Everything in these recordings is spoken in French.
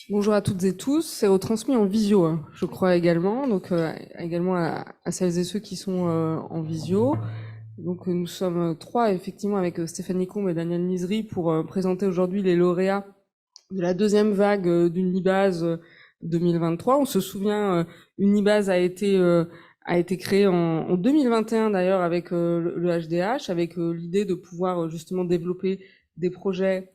Bonjour à toutes et tous. C'est retransmis en visio, hein, je crois également. Donc également à celles et ceux qui sont en visio. Donc nous sommes trois effectivement avec Stéphanie Combe et Daniel Nizri pour présenter aujourd'hui les lauréats de la deuxième vague d'Unibase 2023. On se souvient, Unibase a été créée en 2021 d'ailleurs avec le HDH, avec l'idée de pouvoir justement développer des projets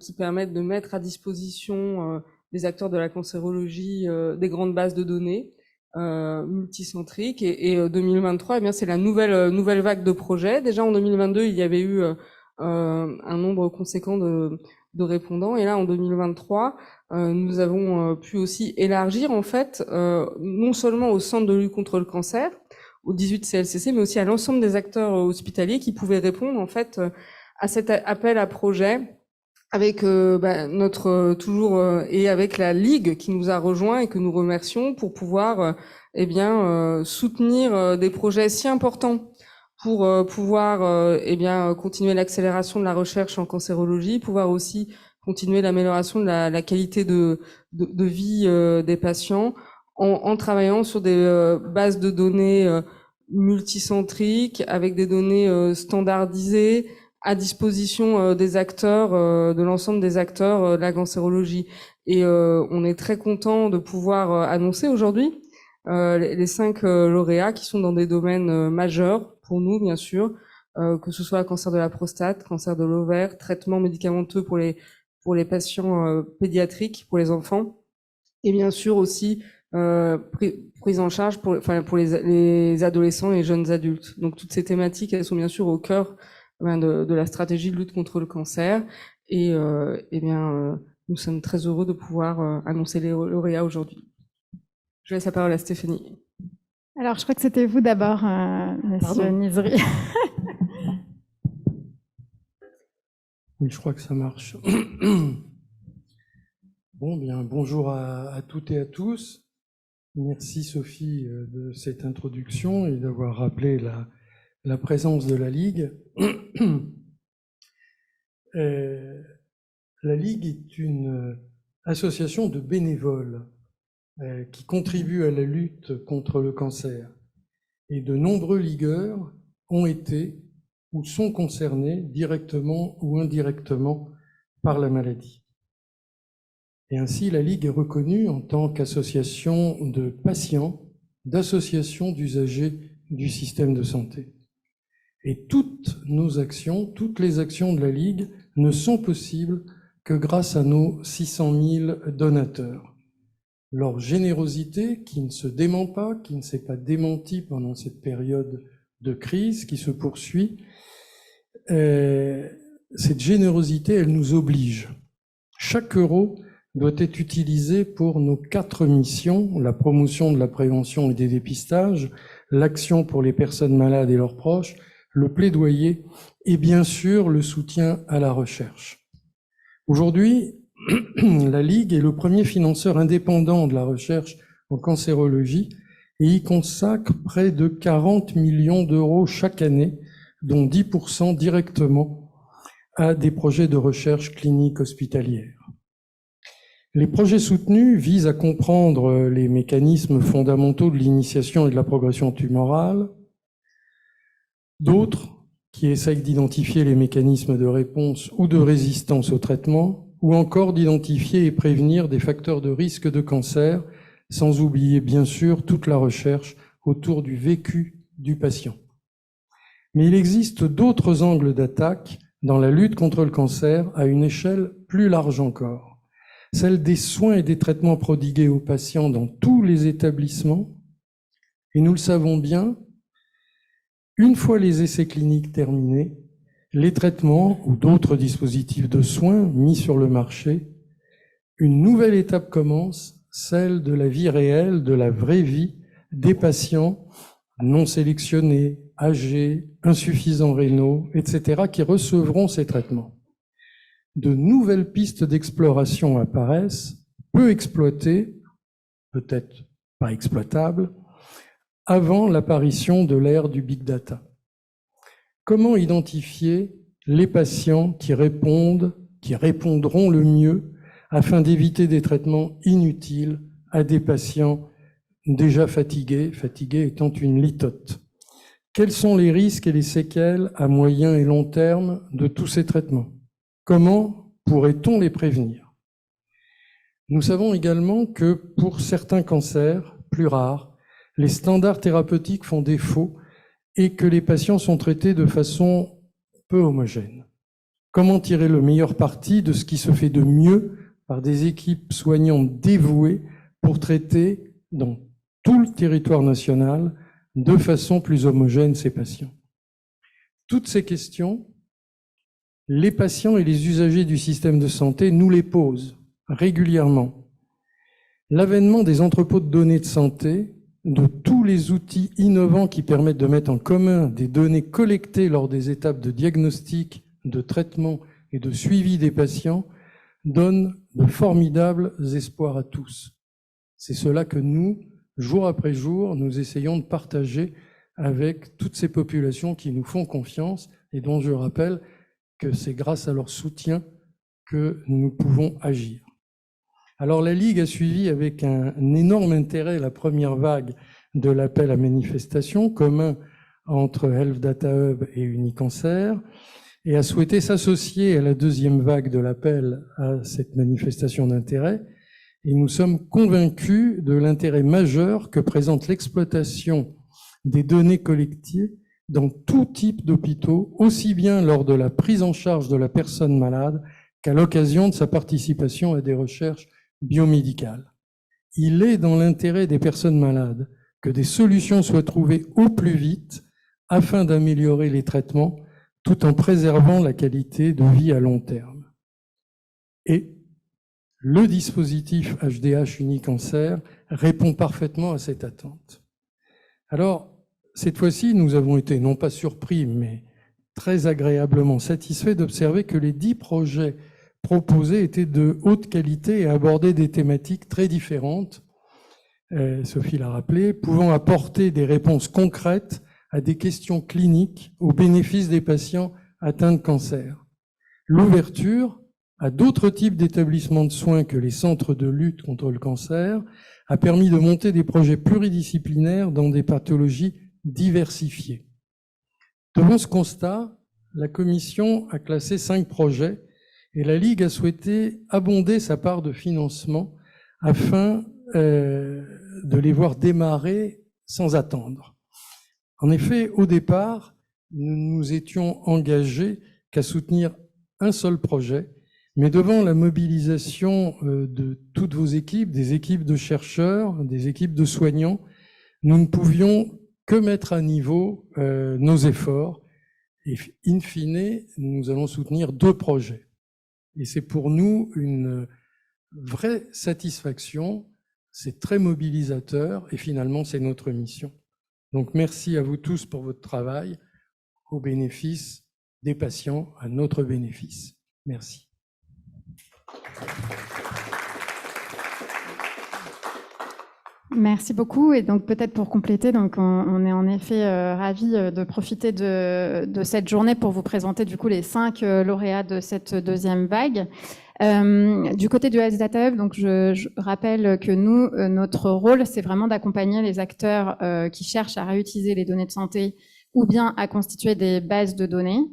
qui permettent de mettre à disposition des acteurs de la cancérologie des grandes bases de données multicentriques. Et 2023, eh bien c'est la nouvelle vague de projets. Déjà en 2022, il y avait eu un nombre conséquent de répondants. Et là, en 2023, nous avons pu aussi élargir, en fait, non seulement au Centre de lutte contre le cancer, aux 18 CLCC, mais aussi à l'ensemble des acteurs hospitaliers qui pouvaient répondre, en fait, à cet appel à projet avec notre toujours et avec la Ligue qui nous a rejoints et que nous remercions pour pouvoir soutenir des projets si importants pour pouvoir continuer l'accélération de la recherche en cancérologie, pouvoir aussi continuer l'amélioration de la qualité de vie des patients en travaillant sur des bases de données multicentriques avec des données standardisées à disposition des acteurs, de l'ensemble des acteurs de la cancérologie. Et on est très content de pouvoir annoncer aujourd'hui les 5 lauréats qui sont dans des domaines majeurs pour nous, bien sûr, que ce soit cancer de la prostate, cancer de l'ovaire, traitement médicamenteux pour les patients pédiatriques, pour les enfants, et bien sûr aussi prise en charge pour les adolescents et jeunes adultes. Donc toutes ces thématiques, elles sont bien sûr au cœur de la stratégie de lutte contre le cancer. Et nous sommes très heureux de pouvoir annoncer les lauréats aujourd'hui. Je laisse la parole à Stéphanie. Alors, je crois que c'était vous d'abord, monsieur Nizri. Oui, je crois que ça marche. Bon, bien, bonjour à toutes et à tous. Merci Sophie de cette introduction et d'avoir rappelé la présence de la Ligue. La Ligue est une association de bénévoles qui contribue à la lutte contre le cancer. Et de nombreux ligueurs ont été ou sont concernés directement ou indirectement par la maladie. Et ainsi, la Ligue est reconnue en tant qu'association de patients, d'associations d'usagers du système de santé. Et toutes nos actions, toutes les actions de la Ligue ne sont possibles que grâce à nos 600 000 donateurs. Leur générosité, qui ne se dément pas, qui ne s'est pas démentie pendant cette période de crise qui se poursuit, cette générosité, elle nous oblige. Chaque euro doit être utilisé pour nos 4 missions, la promotion de la prévention et des dépistages, l'action pour les personnes malades et leurs proches, le plaidoyer et bien sûr le soutien à la recherche. Aujourd'hui, la Ligue est le premier financeur indépendant de la recherche en cancérologie et y consacre près de 40 millions d'euros chaque année, dont 10% directement à des projets de recherche clinique hospitalière. Les projets soutenus visent à comprendre les mécanismes fondamentaux de l'initiation et de la progression tumorale. D'autres qui essayent d'identifier les mécanismes de réponse ou de résistance au traitement, ou encore d'identifier et prévenir des facteurs de risque de cancer, sans oublier bien sûr toute la recherche autour du vécu du patient. Mais il existe d'autres angles d'attaque dans la lutte contre le cancer à une échelle plus large encore. Celle des soins et des traitements prodigués aux patients dans tous les établissements. Et nous le savons bien, une fois les essais cliniques terminés, les traitements ou d'autres dispositifs de soins mis sur le marché, une nouvelle étape commence, celle de la vie réelle, de la vraie vie des patients non sélectionnés, âgés, insuffisants rénaux, etc., qui recevront ces traitements. De nouvelles pistes d'exploration apparaissent, peu exploitées, peut-être pas exploitables, avant l'apparition de l'ère du big data. Comment identifier les patients qui répondront le mieux afin d'éviter des traitements inutiles à des patients déjà fatigués, fatigués étant une litote. Quels sont les risques et les séquelles à moyen et long terme de tous ces traitements? Comment pourrait-on les prévenir? Nous savons également que pour certains cancers plus rares, les standards thérapeutiques font défaut et que les patients sont traités de façon peu homogène. Comment tirer le meilleur parti de ce qui se fait de mieux par des équipes soignantes dévouées pour traiter dans tout le territoire national de façon plus homogène ces patients? Toutes ces questions, les patients et les usagers du système de santé nous les posent régulièrement. L'avènement des entrepôts de données de santé, de tous les outils innovants qui permettent de mettre en commun des données collectées lors des étapes de diagnostic, de traitement et de suivi des patients, donne de formidables espoirs à tous. C'est cela que nous, jour après jour, nous essayons de partager avec toutes ces populations qui nous font confiance et dont je rappelle que c'est grâce à leur soutien que nous pouvons agir. Alors la Ligue a suivi avec un énorme intérêt la première vague de l'appel à manifestation commun entre Health Data Hub et Unicancer et a souhaité s'associer à la deuxième vague de l'appel à cette manifestation d'intérêt. Et nous sommes convaincus de l'intérêt majeur que présente l'exploitation des données collectées dans tout type d'hôpitaux, aussi bien lors de la prise en charge de la personne malade qu'à l'occasion de sa participation à des recherches biomédicales. Il est dans l'intérêt des personnes malades que des solutions soient trouvées au plus vite afin d'améliorer les traitements tout en préservant la qualité de vie à long terme. Et le dispositif HDH Unicancer répond parfaitement à cette attente. Alors, cette fois-ci, nous avons été non pas surpris, mais très agréablement satisfaits d'observer que les 10 projets proposés étaient de haute qualité et abordaient des thématiques très différentes, Sophie l'a rappelé, pouvant apporter des réponses concrètes à des questions cliniques au bénéfice des patients atteints de cancer. L'ouverture à d'autres types d'établissements de soins que les centres de lutte contre le cancer a permis de monter des projets pluridisciplinaires dans des pathologies diversifiées. Devant ce constat, la Commission a classé 5 projets et la Ligue a souhaité abonder sa part de financement afin de les voir démarrer sans attendre. En effet, au départ, nous nous étions engagés qu'à soutenir un seul projet, mais devant la mobilisation de toutes vos équipes, des équipes de chercheurs, des équipes de soignants, nous ne pouvions que mettre à niveau nos efforts et in fine, nous allons soutenir 2 projets. Et c'est pour nous une vraie satisfaction, c'est très mobilisateur et finalement c'est notre mission. Donc merci à vous tous pour votre travail au bénéfice des patients, à notre bénéfice. Merci. Merci beaucoup. Et donc peut-être pour compléter, donc on est en effet ravis de profiter de cette journée pour vous présenter du coup les 5 lauréats de cette deuxième vague. Du côté du Health Data Hub, donc je rappelle que nous, notre rôle, c'est vraiment d'accompagner les acteurs qui cherchent à réutiliser les données de santé ou bien à constituer des bases de données.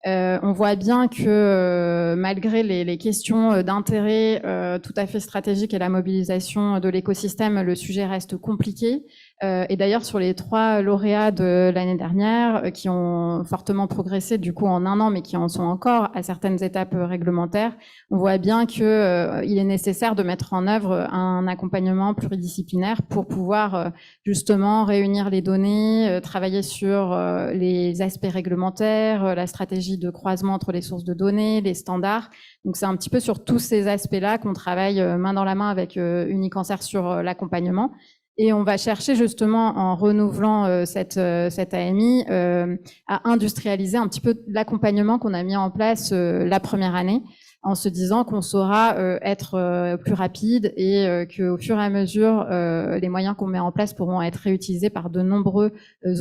On voit bien que malgré les questions d'intérêt tout à fait stratégiques et la mobilisation de l'écosystème, le sujet reste compliqué. Et d'ailleurs, sur les 3 lauréats de l'année dernière, qui ont fortement progressé du coup en 1 an, mais qui en sont encore à certaines étapes réglementaires, on voit bien que il est nécessaire de mettre en œuvre un accompagnement pluridisciplinaire pour pouvoir justement réunir les données, travailler sur les aspects réglementaires, la stratégie de croisement entre les sources de données, les standards. Donc c'est un petit peu sur tous ces aspects-là qu'on travaille main dans la main avec Unicancer sur l'accompagnement. Et on va chercher justement, en renouvelant cette AMI, à industrialiser un petit peu l'accompagnement qu'on a mis en place la première année, en se disant qu'on saura être plus rapide et qu'au fur et à mesure, les moyens qu'on met en place pourront être réutilisés par de nombreux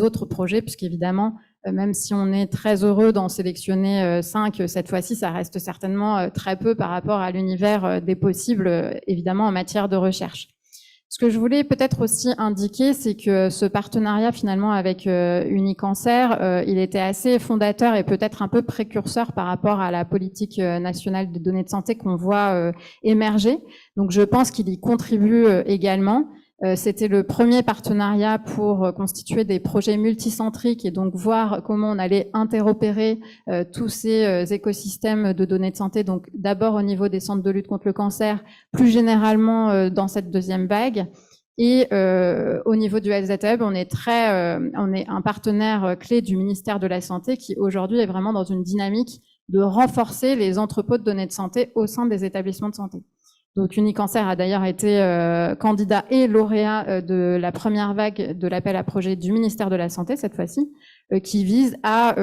autres projets, puisqu'évidemment, même si on est très heureux d'en sélectionner 5 cette fois-ci, ça reste certainement très peu par rapport à l'univers des possibles, évidemment en matière de recherche. Ce que je voulais peut-être aussi indiquer, c'est que ce partenariat finalement avec Unicancer, il était assez fondateur et peut-être un peu précurseur par rapport à la politique nationale des données de santé qu'on voit émerger. Donc je pense qu'il y contribue également. C'était le premier partenariat pour constituer des projets multicentriques et donc voir comment on allait interopérer tous ces écosystèmes de données de santé. Donc d'abord au niveau des centres de lutte contre le cancer, plus généralement dans cette deuxième vague. Et au niveau du Health Data Hub, on est un partenaire clé du ministère de la Santé qui aujourd'hui est vraiment dans une dynamique de renforcer les entrepôts de données de santé au sein des établissements de santé. Donc Unicancer a d'ailleurs été candidat et lauréat de la première vague de l'appel à projet du ministère de la Santé cette fois-ci, qui vise à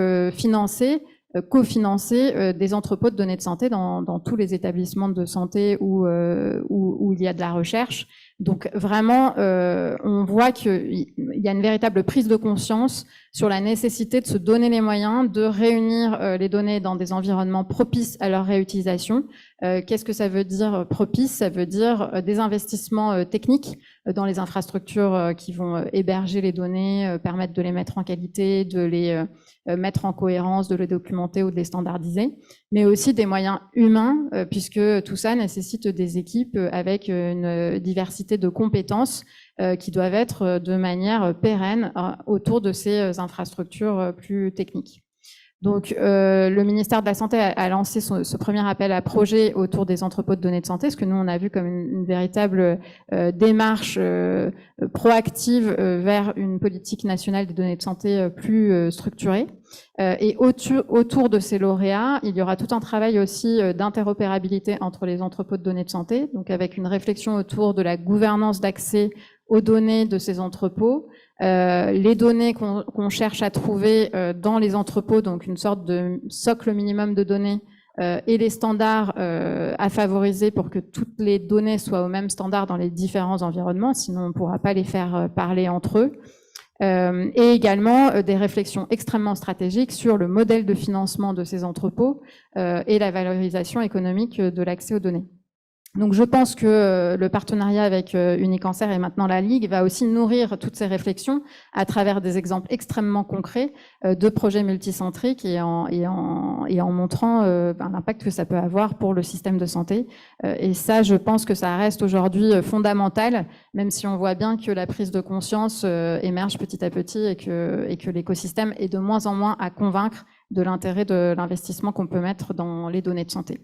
cofinancer des entrepôts de données de santé dans tous les établissements de santé où il y a de la recherche. Donc vraiment, on voit qu'il y a une véritable prise de conscience sur la nécessité de se donner les moyens de réunir les données dans des environnements propices à leur réutilisation. Qu'est-ce que ça veut dire propice? Ça veut dire des investissements techniques dans les infrastructures qui vont héberger les données, permettre de les mettre en qualité, de les mettre en cohérence, de les documenter ou de les standardiser, mais aussi des moyens humains, puisque tout ça nécessite des équipes avec une diversité de compétences qui doivent être de manière pérenne autour de ces infrastructures plus techniques. Donc, le ministère de la Santé a lancé ce premier appel à projet autour des entrepôts de données de santé, ce que nous, on a vu comme une véritable démarche proactive vers une politique nationale des données de santé plus structurée. Et autour de ces lauréats, il y aura tout un travail aussi d'interopérabilité entre les entrepôts de données de santé, donc avec une réflexion autour de la gouvernance d'accès aux données de ces entrepôts, les données qu'on cherche à trouver dans les entrepôts, donc une sorte de socle minimum de données, et les standards à favoriser pour que toutes les données soient au même standard dans les différents environnements, sinon on ne pourra pas les faire parler entre eux. Et également des réflexions extrêmement stratégiques sur le modèle de financement de ces entrepôts et la valorisation économique de l'accès aux données. Donc je pense que le partenariat avec Unicancer et maintenant la Ligue va aussi nourrir toutes ces réflexions à travers des exemples extrêmement concrets de projets multicentriques et en montrant l'impact que ça peut avoir pour le système de santé. Et ça, je pense que ça reste aujourd'hui fondamental, même si on voit bien que la prise de conscience émerge petit à petit et que l'écosystème est de moins en moins à convaincre de l'intérêt de l'investissement qu'on peut mettre dans les données de santé.